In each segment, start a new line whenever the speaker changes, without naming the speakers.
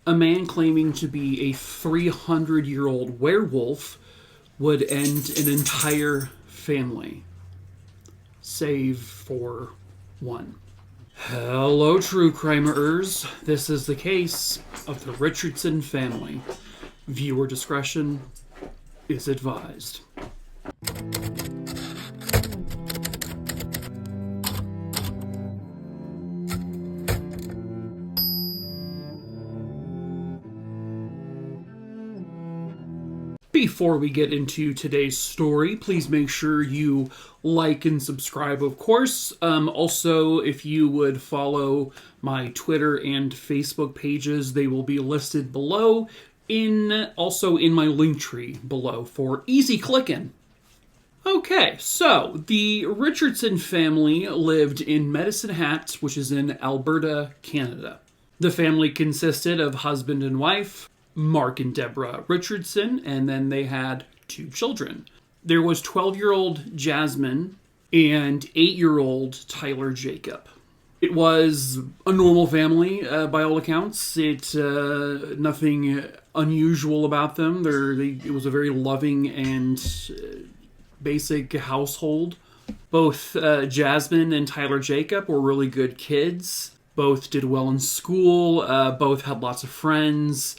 A man claiming to be a 300-year-old werewolf would end an entire family, save for one. Hello, true crimeers. This is the case of the Richardson family. Viewer discretion is advised. Before we get into today's story, please make sure you like and subscribe, of course. Also, if you would follow my Twitter and Facebook pages, they will be listed below, also in my link tree below for easy clicking. Okay, so the Richardson family lived in Medicine Hat, which is in Alberta, Canada. The family consisted of husband and wife, Mark and Deborah Richardson, and then they had 2 children. There was 12-year-old Jasmine and 8-year-old Tyler Jacob. It was a normal family, by all accounts. Nothing unusual about them. It was a very loving and basic household. Both Jasmine and Tyler Jacob were really good kids. Both did well in school. Both had lots of friends.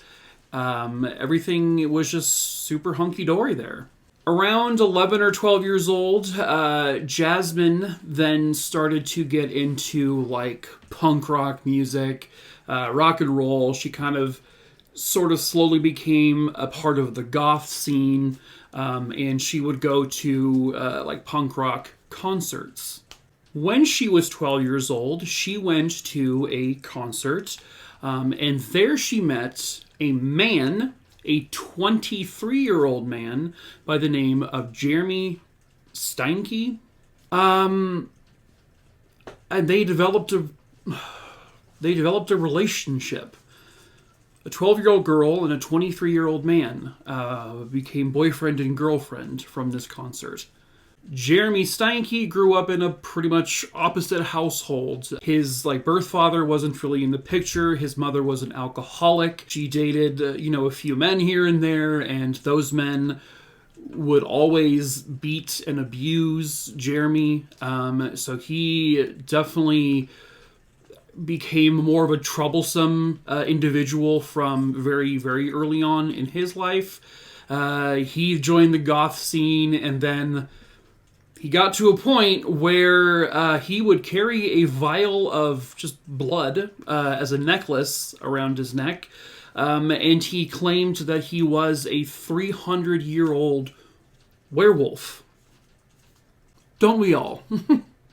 Everything was just super hunky-dory there. Around 11 or 12 years old, Jasmine then started to get into like punk rock music, rock and roll. She kind of sort of slowly became a part of the goth scene, and she would go to like punk rock concerts. When she was 12 years old, she went to a concert, and there she met a man, a 23-year-old man by the name of Jeremy Steinke. And they developed a relationship. A 12-year-old girl and a 23-year-old man became boyfriend and girlfriend from this concert. Jeremy Steinke grew up in a pretty much opposite household. His birth father wasn't really in the picture. His mother was an alcoholic. She dated, a few men here and there, and those men would always beat and abuse Jeremy. So he definitely became more of a troublesome individual from very, very early on in his life. He joined the goth scene, and then he got to a point where he would carry a vial of just blood as a necklace around his neck, and he claimed that he was a 300-year-old werewolf. Don't we all?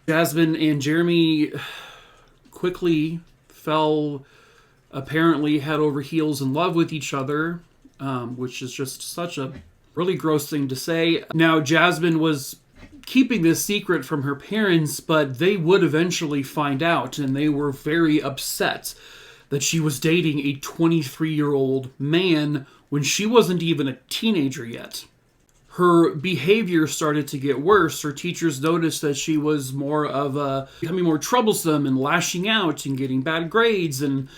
Jasmine and Jeremy quickly fell, apparently head over heels in love with each other, which is just such a really gross thing to say. Now, Jasmine was keeping this secret from her parents, but they would eventually find out, and they were very upset that she was dating a 23-year-old man when she wasn't even a teenager yet. Her behavior started to get worse. Her teachers noticed that she was becoming more troublesome and lashing out and getting bad grades, and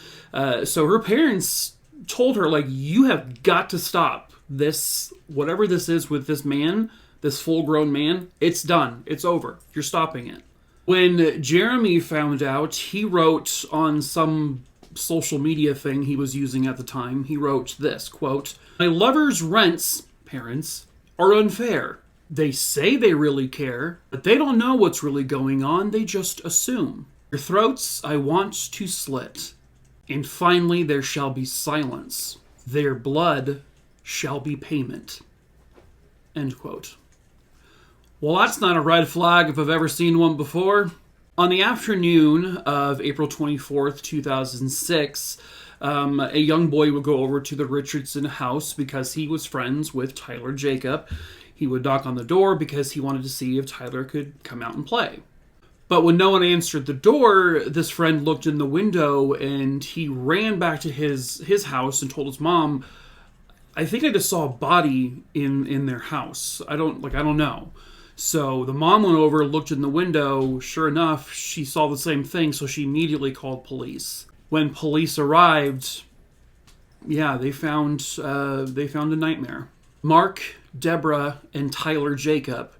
so her parents told her, you have got to stop this, whatever this is with this man, this full-grown man. It's done. It's over. You're stopping it. When Jeremy found out, he wrote on some social media thing he was using at the time, he wrote this, quote, "My lover's rents, parents, are unfair. They say they really care, but they don't know what's really going on. They just assume. Your throats I want to slit. And finally there shall be silence. Their blood shall be payment." End quote. Well, that's not a red flag if I've ever seen one before. On the afternoon of April 24th, 2006, a young boy would go over to the Richardson house because he was friends with Tyler Jacob. He would knock on the door because he wanted to see if Tyler could come out and play. But when no one answered the door, this friend looked in the window and he ran back to his house and told his mom, "I think I just saw a body in their house. I don't know." So the mom went over, looked in the window. Sure enough, she saw the same thing, so she immediately called police. When police arrived, Yeah, they found a nightmare. Mark, Deborah, and Tyler Jacob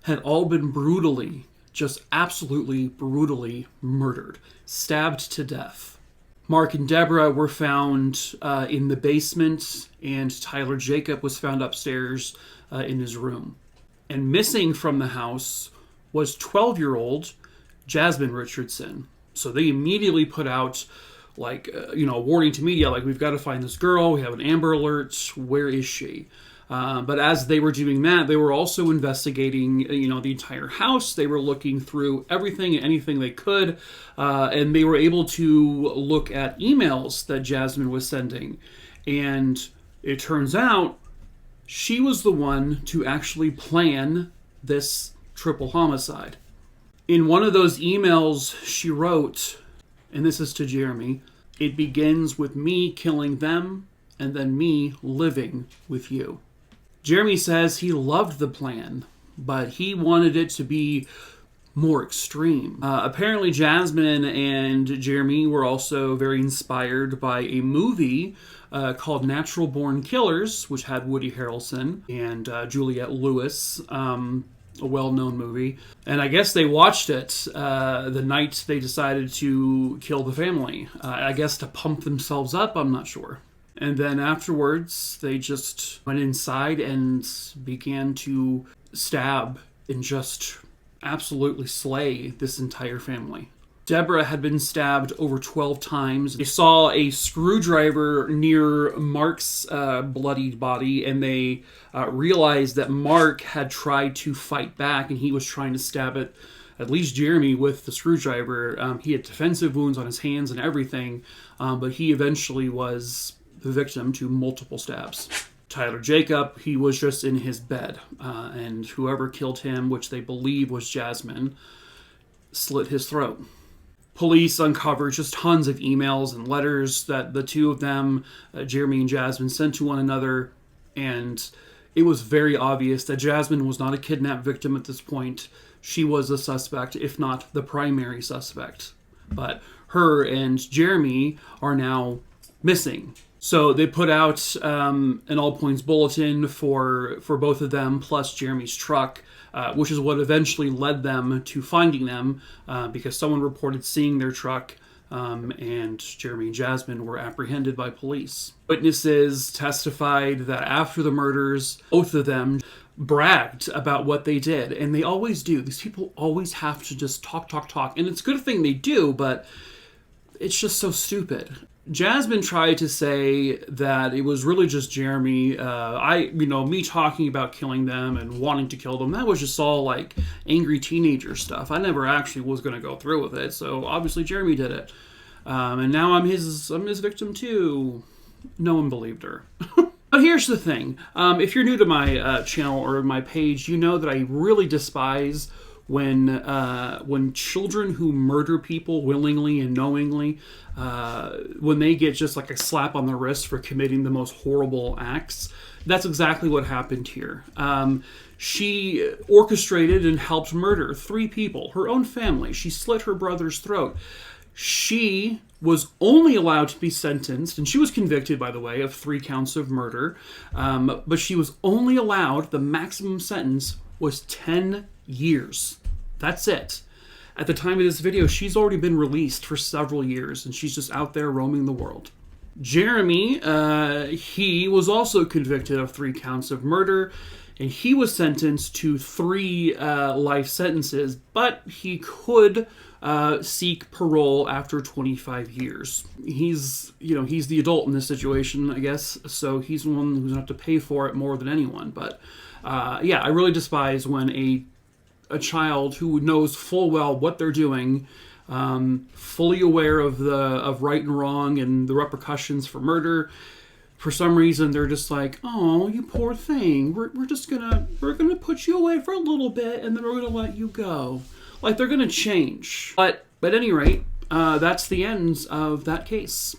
had all been brutally, just absolutely brutally murdered, stabbed to death. Mark and Deborah were found in the basement, and Tyler Jacob was found upstairs in his room. And missing from the house was 12-year-old Jasmine Richardson. So they immediately put out, like, a warning to media, like, we've got to find this girl, we have an Amber Alert, where is she? But as they were doing that, they were also investigating, the entire house. They were looking through everything and anything they could, and they were able to look at emails that Jasmine was sending. And it turns out she was the one to actually plan this triple homicide. In one of those emails, she wrote, and this is to Jeremy, "It begins with me killing them and then me living with you." Jeremy says he loved the plan, but he wanted it to be more extreme. Apparently, Jasmine and Jeremy were also very inspired by a movie called Natural Born Killers, which had Woody Harrelson and Juliette Lewis, a well-known movie. And I guess they watched it the night they decided to kill the family. I guess to pump themselves up, I'm not sure. And then afterwards, they just went inside and began to stab and just absolutely slay this entire family. Deborah had been stabbed over 12 times. They saw a screwdriver near Mark's bloodied body, and they realized that Mark had tried to fight back, and he was trying to stab at least Jeremy with the screwdriver. He had defensive wounds on his hands and everything, but he eventually was the victim to multiple stabs. Tyler Jacob, he was just in his bed, and whoever killed him, which they believe was Jasmine, slit his throat. Police uncovered just tons of emails and letters that the two of them, Jeremy and Jasmine, sent to one another, and it was very obvious that Jasmine was not a kidnapped victim at this point. She was a suspect, if not the primary suspect. But her and Jeremy are now missing. So they put out an all-points bulletin for both of them, plus Jeremy's truck, which is what eventually led them to finding them, because someone reported seeing their truck, and Jeremy and Jasmine were apprehended by police. Witnesses testified that after the murders, both of them bragged about what they did, and they always do. These people always have to just talk, and it's a good thing they do, but it's just so stupid. Jasmine tried to say that it was really just Jeremy. Me talking about killing them and wanting to kill them, that was just all like angry teenager stuff. I never actually was going to go through with it, so obviously Jeremy did it. And now I'm his victim too. No one believed her. But here's the thing. If you're new to my channel or my page, you know that I really despise when children who murder people willingly and knowingly, when they get just like a slap on the wrist for committing the most horrible acts. That's exactly what happened here. She orchestrated and helped murder 3 people, her own family. She slit her brother's throat. She was only allowed to be sentenced, and she was convicted, by the way, of 3 counts of murder, but she was only allowed, the maximum sentence was 10 years. That's it. At the time of this video, she's already been released for several years, and she's just out there roaming the world. Jeremy, he was also convicted of 3 counts of murder, and he was sentenced to 3 life sentences, but he could seek parole after 25 years. He's the adult in this situation, I guess, so he's the one who's going to have to pay for it more than anyone. But yeah, I really despise when a child who knows full well what they're doing, fully aware of right and wrong and the repercussions for murder, for some reason they're just like, oh, you poor thing, we're gonna put you away for a little bit and then we're gonna let you go. Like they're gonna change. But at any rate, that's the end of that case.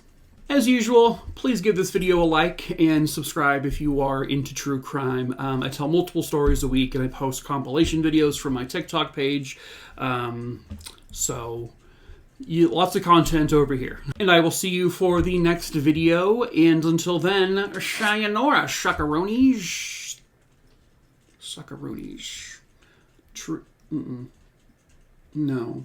As usual, please give this video a like and subscribe if you are into true crime. I tell multiple stories a week and I post compilation videos from my TikTok page. So Lots of content over here. And I will see you for the next video. And until then, sayonara, shuckaroonies. Suckaroonies. No.